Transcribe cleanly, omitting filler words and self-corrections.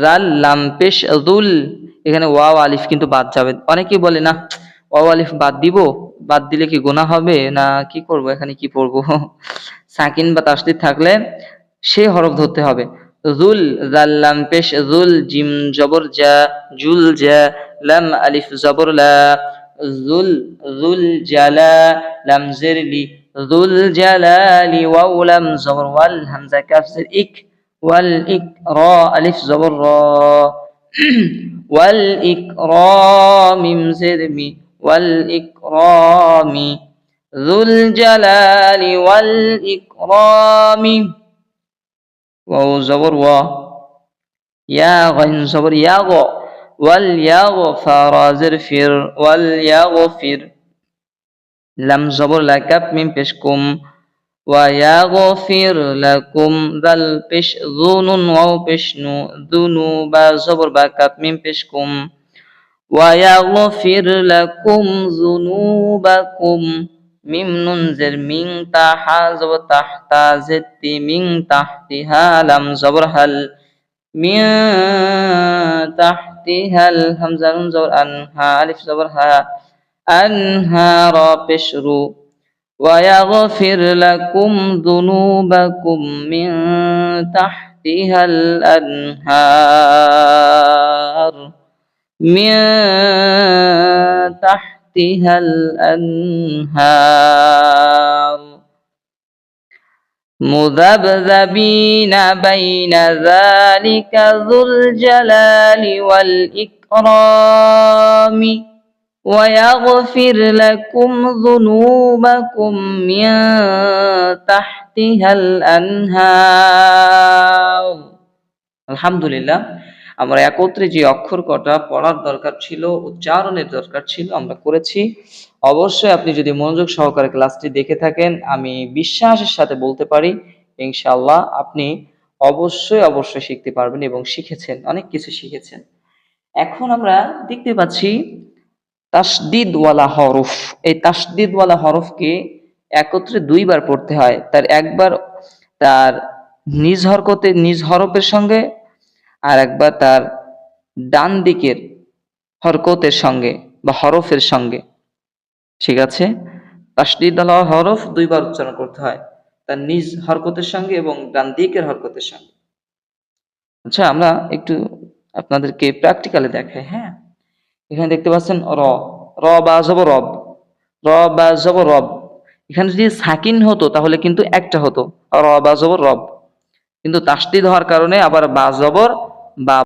জাল লাম পেশ জুল, এখানে ওয়াও আলিফ কিন্তু বাদ যাবে। অনেকেই বলে না ওয়াও আলিফ বাদ দিব, বাদ দিলে কি গুনাহ হবে না কি করব, এখানে কি পড়বো সাকিন বা তাসদিদ থাকলে সেই হরফ ধরতে হবে। জুল, জাল লাম পেশ জুল, জিম জবর জা, জুল জা, লাম আলিফ জবর লা, জুল, জুল জালা, লাম জের লি, জুল জালালি, ওয়াও লাম জবর ওয়াল, হামজা কাফ জের ইক, ওয়াল ইক, র আলিফ জবর র, ওয়াল ইকরামি, জের মি, ওয়াল ইকরামি, যুল জালালি ওয়াল ইকরামি, ওয়াও জবর ওয়া, ইয়া গাইন জবর ইয়া গ, ওয়াল ইয়াগফারা জের ফির, ওয়াল ইয়াগফির, লাম জবর লা, কাফ মিম পেশ কুম, ওয়া ইয়াগফির লাকুম, দাল পেশ যুনুন, ওয়াও পেশ নু, দুনু, বা জবর বা, কাফ মিম পেশ কুম, ওয়া ইয়াগফির লাকুম যুনুবাকুম, মিম নুন জের মিং, তা হা জবর তাহ, তা জের তি, মিং তাহতিহা, লাম জবর হাল, মিন তাহতিহাল, হামজা নুন জবর আন, হা আলিফ জবর হা, আনহা, র পেশ রু, ওয়া ইয়াগফির লাকুম যুনুবাকুম মিন তাহতিহাল আনহার, মিন তাহতিহাল আনহার, মুযাবযাবিনা বাইনা যালিকা যুল জালালি ওয়াল ইকরামি, ওয়া ইয়াগফির লাকুম যুনুবাকুম মিন তাহতিহাল আনহার। আলহামদুলিল্লাহ, আমরা একত্রে যে অক্ষর কটা পড়ার দরকার ছিল, উচ্চারণের দরকার ছিল, আমরা করেছি। অবশ্যই আপনি যদি মনোযোগ সহকারে ক্লাসটি দেখে থাকেন, আমি বিশ্বাসের সাথে বলতে পারি ইনশাআল্লাহ আপনি অবশ্যই শিখতে পারবেন এবং শিখেছেন, অনেক কিছু শিখেছেন। এখন আমরা দেখতে পাচ্ছি তাসদিদওয়ালা হরফ। এই তাসদিদওয়ালা হরফকে একত্রে দুইবার পড়তে হয়। তার একবার তার নিজ হরফের সঙ্গে, আর একবার তার ডান দিকের হরকতের সঙ্গে বা হরফের সঙ্গে। ঠিক আছে, তাসদিদওয়ালা হরফ দুইবার উচ্চারণ করতে হয়, তার নিজ হরকতের সঙ্গে এবং ডান দিকের হরকতের সঙ্গে। আচ্ছা, আমরা একটু আপনাদেরকে প্র্যাকটিক্যালি দেখাই। হ্যাঁ, এখানে দেখতে পাচ্ছেন র, র বা জবর রব, র বা জবর রব। এখানে যদি সাকিন হতো তাহলে কিন্তু একটা হতো, র বা জবর রব, কিন্তু তাসদিদ হওয়ার কারণে আবার বা জবর বা